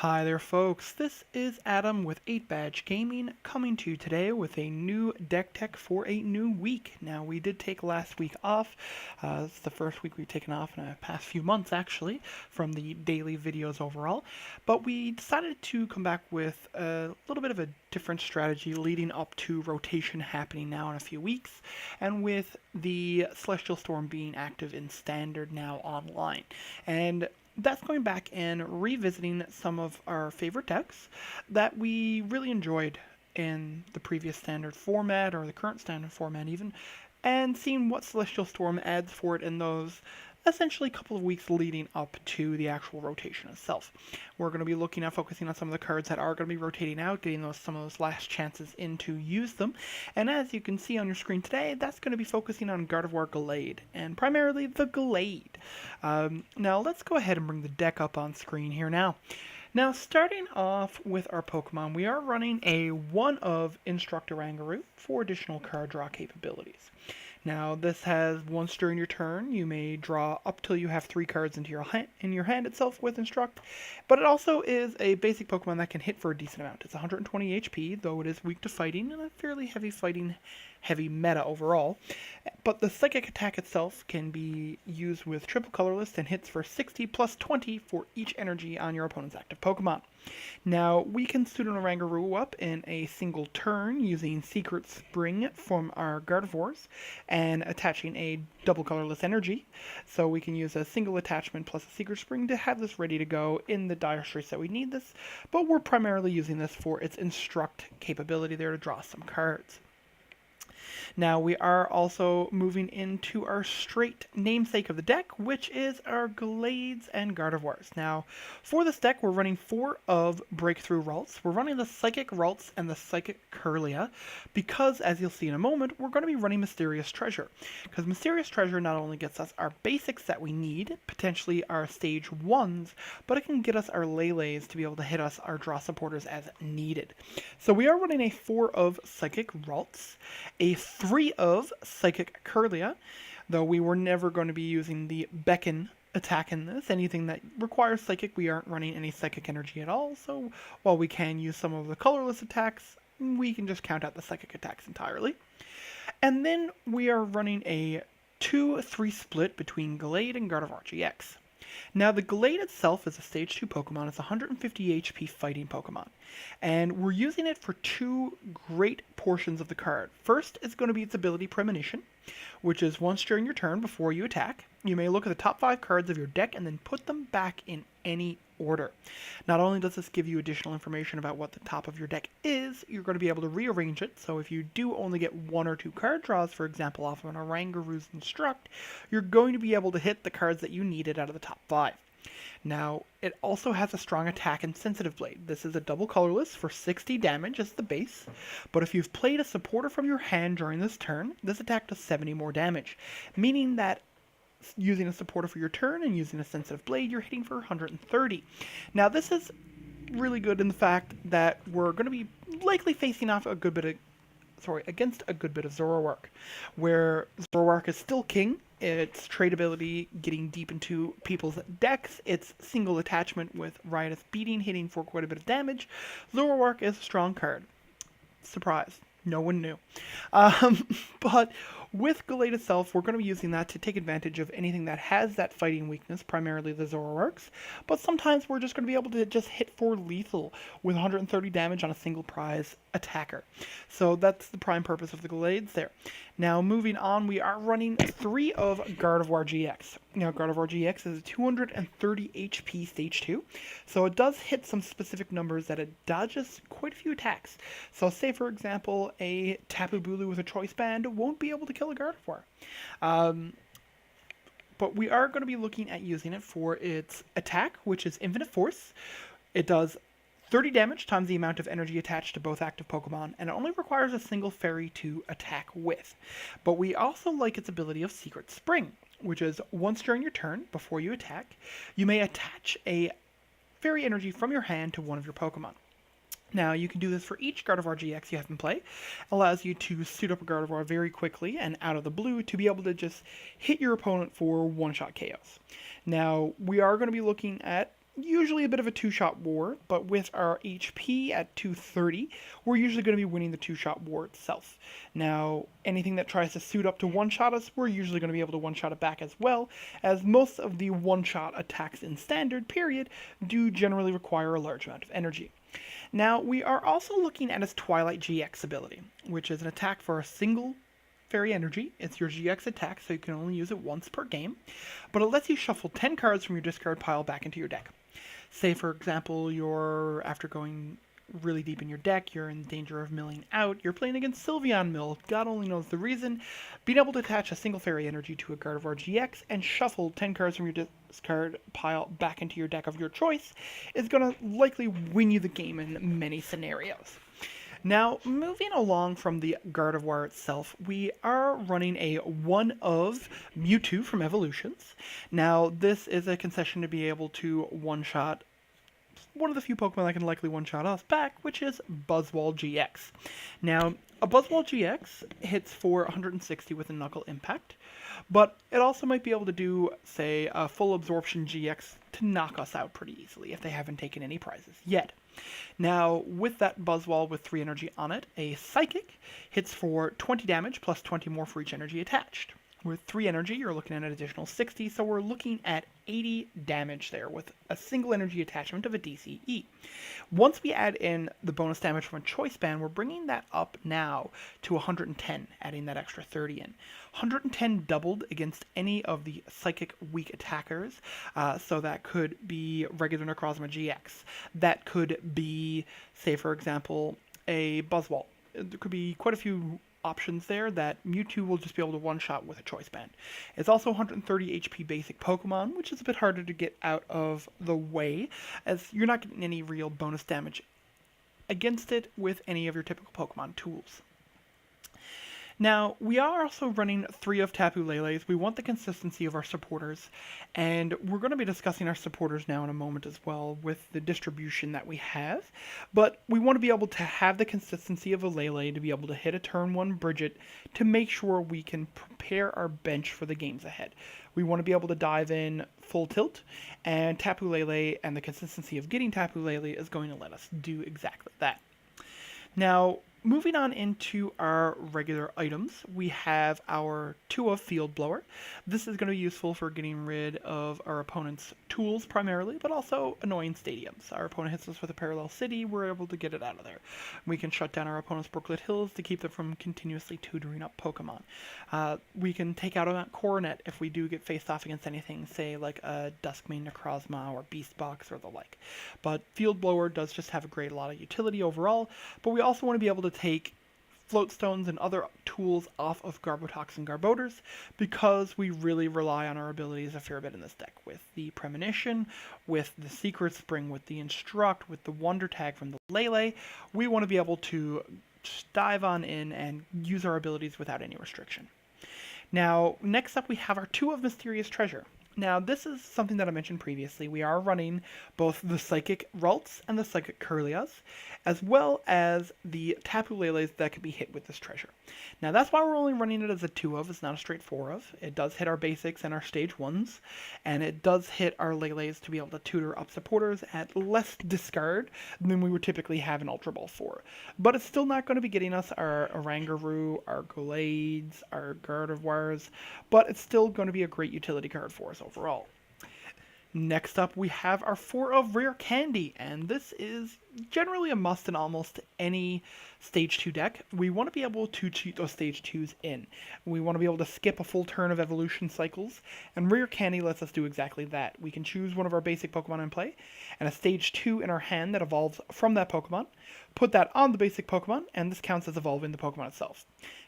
Hi there folks, this is Adam with 8 Badge Gaming coming to you today with a new deck tech for a new week. Now we did take last week off, it's the first week we've taken off in the past few months actually from the daily videos overall, but we decided to come back with a little bit of a different strategy leading up to rotation happening now in a few weeks, and with the Celestial Storm being active in Standard now online. And that's going back and revisiting some of our favorite decks that we really enjoyed in the previous standard format or the current standard format even, and seeing what Celestial Storm adds for it in those essentially a couple of weeks leading up to the actual rotation itself. We're going to be looking at focusing on some of the cards that are going to be rotating out, getting some of those last chances in to use them. And as you can see on your screen today, that's going to be focusing on Gardevoir Gallade, and primarily the Gallade. Now let's go ahead and bring the deck up on screen here now. Now, starting off with our Pokemon, we are running a 1 of Instructor Rangaroo for additional card draw capabilities. Now, this has once during your turn, you may draw up till you have 3 cards into your hand itself with Instruct, but it also is a basic Pokemon that can hit for a decent amount. It's 120 HP, though it is weak to fighting and a fairly heavy meta overall. But the Psychic attack itself can be used with triple colorless and hits for 60 plus 20 for each energy on your opponent's active Pokemon. Now, we can Pseudo Rangaroo up in a single turn using Secret Spring from our Gardevoirs and attaching a double colorless energy. So we can use a single attachment plus a Secret Spring to have this ready to go in the dire straits that we need this, but we're primarily using this for its Instruct capability there to draw some cards. Now we are also moving into our straight namesake of the deck, which is our Gallades and Gardevoirs. Now, for this deck, we're running 4 of Breakthrough Ralts. We're running the Psychic Ralts and the Psychic Kirlia because, as you'll see in a moment, we're going to be running Mysterious Treasure. Because Mysterious Treasure not only gets us our basics that we need, potentially our stage 1s, but it can get us our Lele's to be able to hit us our draw supporters as needed. So we are running a 4 of Psychic Ralts, a 3 of Psychic Kirlia, though we were never going to be using the Beckon attack in this. Anything that requires Psychic, we aren't running any Psychic energy at all, so while we can use some of the colorless attacks, we can just count out the Psychic attacks entirely. And then we are running a 2-3 split between Gallade and Gardevoir GX. Now, the Gallade itself is a Stage 2 Pokemon. It's a 150 HP fighting Pokemon. And we're using it for 2 great portions of the card. First is going to be its ability Premonition, which is once during your turn before you attack, you may look at the top 5 cards of your deck and then put them back in any order. Not only does this give you additional information about what the top of your deck is, you're going to be able to rearrange it, so if you do only get 1 or 2 card draws, for example, off of an Orangaroo's Instruct, you're going to be able to hit the cards that you needed out of the top 5. Now, it also has a strong attack and sensitive blade. This is a double colorless for 60 damage as the base, but if you've played a supporter from your hand during this turn, this attack does 70 more damage, meaning that using a supporter for your turn and using a sensitive blade, you're hitting for 130. Now, this is really good in the fact that we're going to be likely facing off against a good bit of Zoroark, where Zoroark is still king. Its trade ability getting deep into people's decks, its single attachment with Riotous Beating hitting for quite a bit of damage. Zoroark is a strong card. Surprise. No one knew. But with Gallade itself, we're going to be using that to take advantage of anything that has that fighting weakness, primarily the Zoroarks, but sometimes we're just going to be able to just hit for lethal with 130 damage on a single prize attacker. So that's the prime purpose of the Gallades there. Now, moving on, we are running 3 of Gardevoir GX. Now, Gardevoir GX is a 230 HP Stage 2, so it does hit some specific numbers that it dodges quite a few attacks. So say, for example, a Tapu Bulu with a Choice Band won't be able to kill a Gardevoir. But we are going to be looking at using it for its attack, which is Infinite Force. It does 30 damage times the amount of energy attached to both active Pokemon, and it only requires a single fairy to attack with. But we also like its ability of Secret Spring, which is once during your turn, before you attack, you may attach a fairy energy from your hand to one of your Pokemon. Now, you can do this for each Gardevoir GX you have in play. It allows you to suit up a Gardevoir very quickly and out of the blue to be able to just hit your opponent for one-shot KOs. Now, we are going to be looking at usually a bit of a two-shot war, but with our HP at 230, we're usually going to be winning the two-shot war itself. Now, anything that tries to suit up to one-shot us, we're usually going to be able to one-shot it back as well, as most of the one-shot attacks in Standard, period, do generally require a large amount of energy. Now, we are also looking at his Twilight GX ability, which is an attack for a single fairy energy. It's your GX attack, so you can only use it once per game, but it lets you shuffle 10 cards from your discard pile back into your deck. Say, for example, after going really deep in your deck, you're in danger of milling out, you're playing against Sylveon Mill, God only knows the reason. Being able to attach a single fairy energy to a Gardevoir GX and shuffle 10 cards from your discard pile back into your deck of your choice is going to likely win you the game in many scenarios. Now, moving along from the Gardevoir itself, we are running a one of Mewtwo from Evolutions. Now, this is a concession to be able to one-shot one of the few Pokemon that can likely one-shot us back, which is Buzzwole GX. Now, a Buzzwole GX hits for 160 with a Knuckle Impact, but it also might be able to do, say, a Full Absorption GX to knock us out pretty easily if they haven't taken any prizes yet. Now, with that Buzzwole with 3 energy on it, a Psychic hits for 20 damage plus 20 more for each energy attached. With 3 energy, you're looking at an additional 60, so we're looking at 80 damage there with a single energy attachment of a DCE. Once we add in the bonus damage from a choice band, we're bringing that up now to 110, adding that extra 30 in. 110 doubled against any of the Psychic weak attackers, so that could be regular Necrozma GX. That could be, say for example, a Buzzwole. There could be quite a few options there that Mewtwo will just be able to one-shot with a choice band. It's also 130 HP basic Pokemon, which is a bit harder to get out of the way, as you're not getting any real bonus damage against it with any of your typical Pokemon tools. Now, we are also running 3 of Tapu Leles. We want the consistency of our supporters, and we're going to be discussing our supporters now in a moment as well with the distribution that we have. But we want to be able to have the consistency of a Lele to be able to hit a turn 1 Bridget to make sure we can prepare our bench for the games ahead. We want to be able to dive in full tilt, and Tapu Lele and the consistency of getting Tapu Lele is going to let us do exactly that. Now, moving on into our regular items, we have our 2 of Field Blower. This is going to be useful for getting rid of our opponent's tools primarily, but also annoying stadiums. Our opponent hits us with a Parallel City, we're able to get it out of there. We can shut down our opponent's Brooklet Hills to keep them from continuously tutoring up Pokemon. We can take out a Coronet if we do get faced off against anything, say like a Duskmane Necrozma or Beast Box or the like. But Field Blower does just have a lot of utility overall, but we also want to be able to take Floatstones and other tools off of Garbotox and Garbodors because we really rely on our abilities a fair bit in this deck with the Premonition, with the Secret Spring, with the Instruct, with the Wonder Tag from the Lele. We want to be able to just dive on in and use our abilities without any restriction. Now, next up we have our 2 of Mysterious Treasure. Now, this is something that I mentioned previously. We are running both the Psychic Ralts and the Psychic Kirlias, as well as the Tapu Leles that can be hit with this treasure. Now, that's why we're only running it as a 2 of. It's not a straight 4 of. It does hit our basics and our stage 1s, and it does hit our Leles to be able to tutor up supporters at less discard than we would typically have in Ultra Ball 4. But it's still not going to be getting us our Oranguru, our Gallades, our Gardevoirs, but it's still going to be a great utility card for us overall. Next up, we have our 4 of Rare Candy, and this is generally a must in almost any Stage 2 deck. We want to be able to cheat those Stage 2s in. We want to be able to skip a full turn of evolution cycles, and Rare Candy lets us do exactly that. We can choose one of our basic Pokemon in play, and a Stage 2 in our hand that evolves from that Pokemon, put that on the basic Pokemon, and this counts as evolving the Pokemon itself.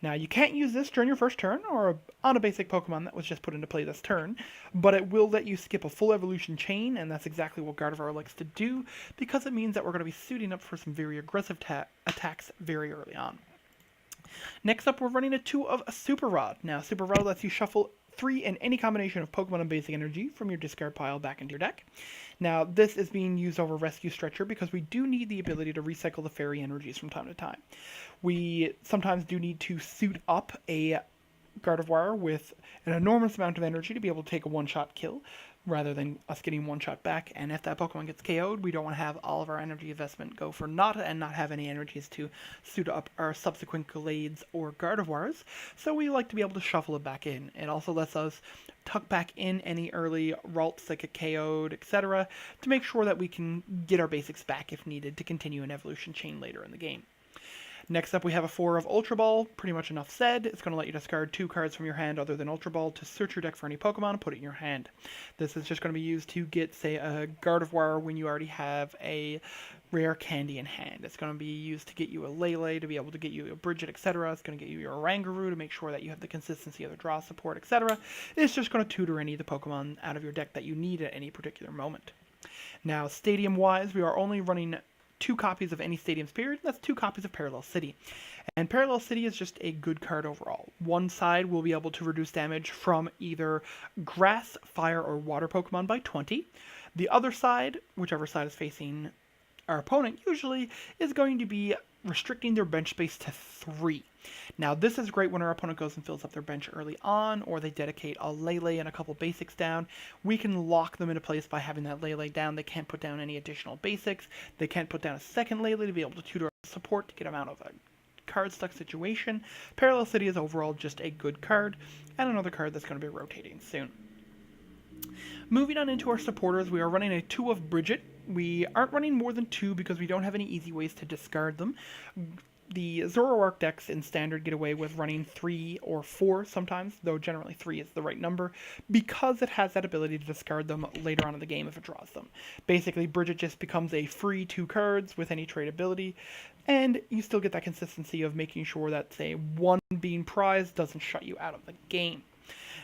Now, you can't use this during your first turn or on a basic Pokemon that was just put into play this turn, but it will let you skip a full evolution chain, and that's exactly what Gardevoir likes to do, because it means that we're going to be suiting up for some very aggressive attacks very early on. Next up, we're running a 2 of Super Rod. Now, Super Rod lets you shuffle 3 in any combination of Pokemon and basic energy from your discard pile back into your deck. Now, this is being used over Rescue Stretcher because we do need the ability to recycle the fairy energies from time to time. We sometimes do need to suit up a Gardevoir with an enormous amount of energy to be able to take a one-shot kill. rather than us getting one shot back. And if that Pokemon gets KO'd, we don't want to have all of our energy investment go for naught and not have any energies to suit up our subsequent Gallades or Gardevoirs. So we like to be able to shuffle it back in. It also lets us tuck back in any early Ralts that get KO'd, etc., to make sure that we can get our basics back if needed to continue an evolution chain later in the game. Next up, we have a 4 of Ultra Ball. Pretty much enough said. It's going to let you discard 2 cards from your hand other than Ultra Ball to search your deck for any Pokemon and put it in your hand. This is just going to be used to get, say, a Gardevoir when you already have a rare candy in hand. It's going to be used to get you a Lele, to be able to get you a Bridget, etc. It's going to get you your Oranguru to make sure that you have the consistency of the draw support, etc. It's just going to tutor any of the Pokemon out of your deck that you need at any particular moment. Now, stadium-wise, we are only running 2 copies of any Stadium Spirit, that's 2 copies of Parallel City. And Parallel City is just a good card overall. One side will be able to reduce damage from either Grass, Fire, or Water Pokemon by 20. The other side, whichever side is facing our opponent usually, is going to be restricting their bench space to 3. Now, this is great when our opponent goes and fills up their bench early on, or they dedicate a Lele and a couple basics down. We can lock them into place by having that Lele down. They can't put down any additional basics. They can't put down a second Lele to be able to tutor support to get them out of a card-stuck situation. Parallel City is overall just a good card, and another card that's going to be rotating soon. Moving on into our supporters, we are running a 2 of Bridget. We aren't running more than 2 because we don't have any easy ways to discard them. The Zoroark decks in Standard get away with running 3 or 4 sometimes, though generally 3 is the right number, because it has that ability to discard them later on in the game if it draws them. Basically, Bridget just becomes a free 2 cards with any trade ability, and you still get that consistency of making sure that, say, 1 being prized doesn't shut you out of the game.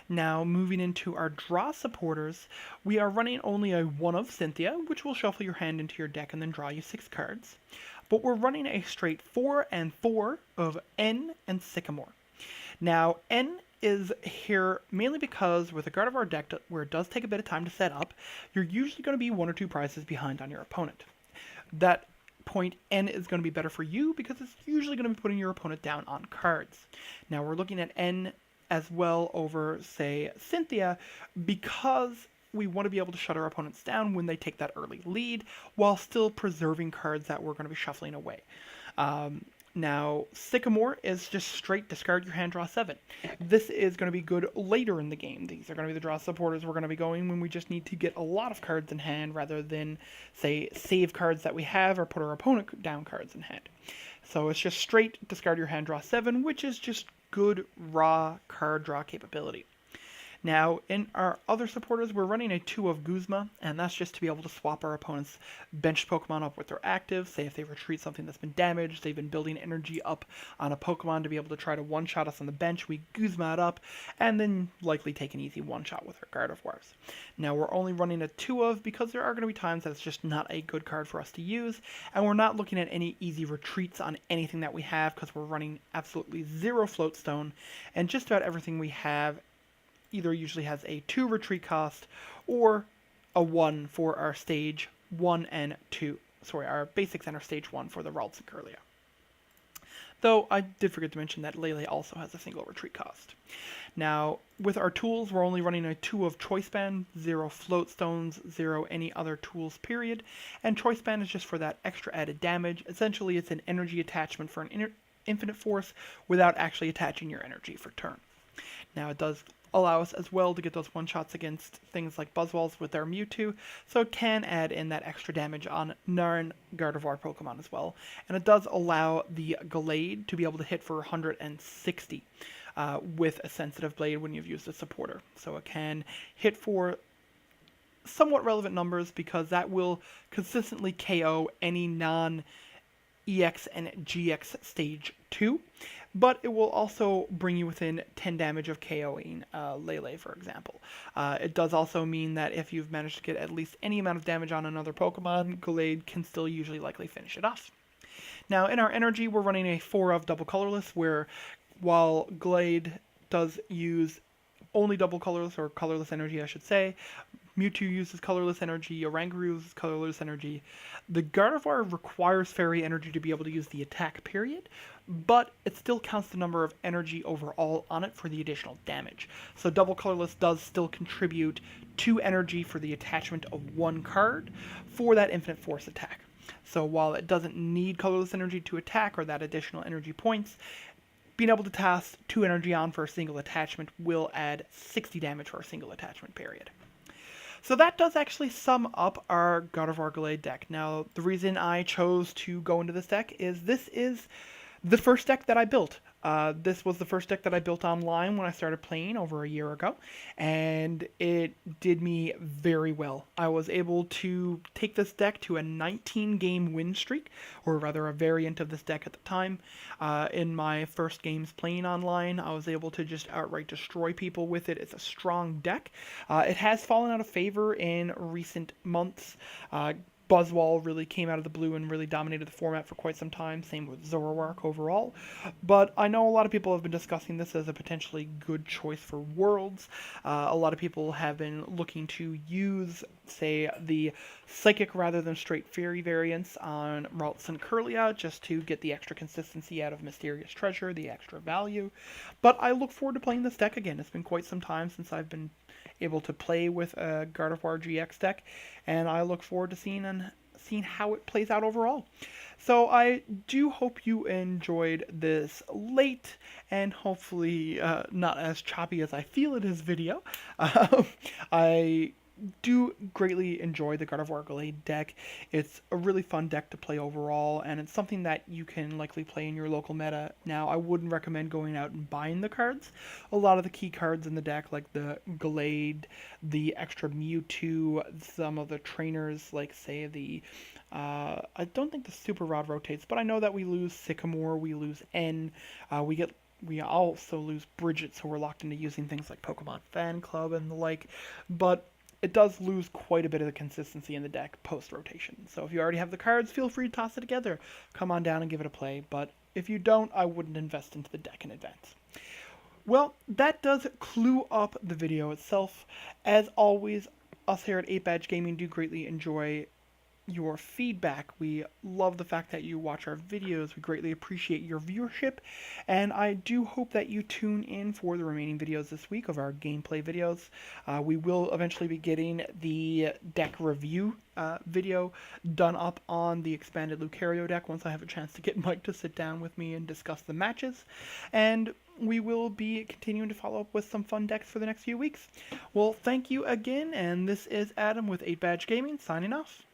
Now, moving into our draw supporters, we are running only a 1 of Cynthia, which will shuffle your hand into your deck and then draw you 6 cards. But we're running a straight 4 and 4 of N and Sycamore. Now, N is here mainly because with a Gardevoir deck where it does take a bit of time to set up, you're usually going to be 1 or 2 prizes behind on your opponent. That point, N is going to be better for you because it's usually going to be putting your opponent down on cards. Now, we're looking at N as well over, say, Cynthia, because we want to be able to shut our opponents down when they take that early lead, while still preserving cards that we're going to be shuffling away. Now, Sycamore is just straight discard your hand, draw 7. This is going to be good later in the game. These are going to be the draw supporters we're going to be going when we just need to get a lot of cards in hand rather than, say, save cards that we have or put our opponent down cards in hand. So it's just straight discard your hand, draw 7, which is just good raw card draw capability. Now, in our other supporters, we're running a 2 of Guzma, and that's just to be able to swap our opponent's benched Pokemon up with their active. Say if they retreat something that's been damaged, they've been building energy up on a Pokemon to be able to try to one-shot us on the bench, we Guzma it up, and then likely take an easy one-shot with our Gardevoirs. Now, we're only running a 2 of because there are going to be times that it's just not a good card for us to use, and we're not looking at any easy retreats on anything that we have because we're running absolutely 0 Floatstone, and just about everything we have either usually has a 2 retreat cost or a 1 for our stage 1 and 2. Sorry, our basics and our stage 1 for the Ralts and Curlia. Though I did forget to mention that Lele also has a single retreat cost. Now, with our tools, we're only running a 2 of Choice Band, 0 Floatstones, 0 any other tools, period. And Choice Band is just for that extra added damage. Essentially, it's an energy attachment for an infinite force without actually attaching your energy for turn. Now, it does allow us as well to get those one-shots against things like Buzzwalls with their Mewtwo, so it can add in that extra damage on non-Gardevoir Pokemon as well. And it does allow the Gallade to be able to hit for 160 with a Sensitive Blade when you've used a supporter. So it can hit for somewhat relevant numbers because that will consistently KO any non-EX and GX stage 2. But it will also bring you within 10 damage of KOing Lele, for example. It does also mean that if you've managed to get at least any amount of damage on another Pokemon, Gallade can still usually likely finish it off. Now, in our energy, we're running a 4 of Double Colorless, where while Gallade does use only double colorless, or colorless energy, I should say, Mewtwo uses colorless energy, Oranguru uses colorless energy. The Gardevoir requires fairy energy to be able to use the attack period, but it still counts the number of energy overall on it for the additional damage. So double colorless does still contribute 2 energy for the attachment of 1 card for that infinite force attack. So while it doesn't need colorless energy to attack or that additional energy points, being able to toss 2 energy on for a single attachment will add 60 damage for a single attachment period. So that does actually sum up our Gardevoir Gallade deck. Now, the reason I chose to go into this deck is this is the first deck that I built. This was the first deck that I built online when I started playing over a year ago, and it did me very well. I was able to take this deck to a 19-game win streak, or rather a variant of this deck at the time. In my first games playing online, I was able to just outright destroy people with it. It's a strong deck. It has fallen out of favor in recent months. Buzzwole really came out of the blue and really dominated the format for quite some time. Same with Zoroark overall. But I know a lot of people have been discussing this as a potentially good choice for Worlds. A lot of people have been looking to use, say, the Psychic rather than straight Fairy variants on Ralts and Kirlia just to get the extra consistency out of Mysterious Treasure, the extra value. But I look forward to playing this deck again. It's been quite some time since I've been able to play with a Gardevoir GX deck, and I look forward to seeing how it plays out overall. So I do hope you enjoyed this late and hopefully not as choppy as I feel it is video. I do greatly enjoy the Gardevoir Gallade deck. It's a really fun deck to play overall, and it's something that you can likely play in your local meta. Now, I wouldn't recommend going out and buying the cards. A lot of the key cards in the deck, like the Gallade, the extra Mewtwo, some of the trainers, like, say, the... I don't think the Super Rod rotates, but I know that we lose Sycamore, we lose N, we also lose Bridget, so we're locked into using things like Pokemon Fan Club and the like, but it does lose quite a bit of the consistency in the deck post-rotation. So if you already have the cards, feel free to toss it together. Come on down and give it a play, but if you don't, I wouldn't invest into the deck in advance. Well, that does clue up the video itself. As always, us here at 8-Badge Gaming do greatly enjoy your feedback. We love the fact that you watch our videos. We greatly appreciate your viewership, and I do hope that you tune in for the remaining videos this week of our gameplay videos. We will eventually be getting the deck review video done up on the expanded Lucario deck once I have a chance to get Mike to sit down with me and discuss the matches, and we will be continuing to follow up with some fun decks for the next few weeks. Well, thank you again, and this is Adam with 8-Badge Gaming signing off.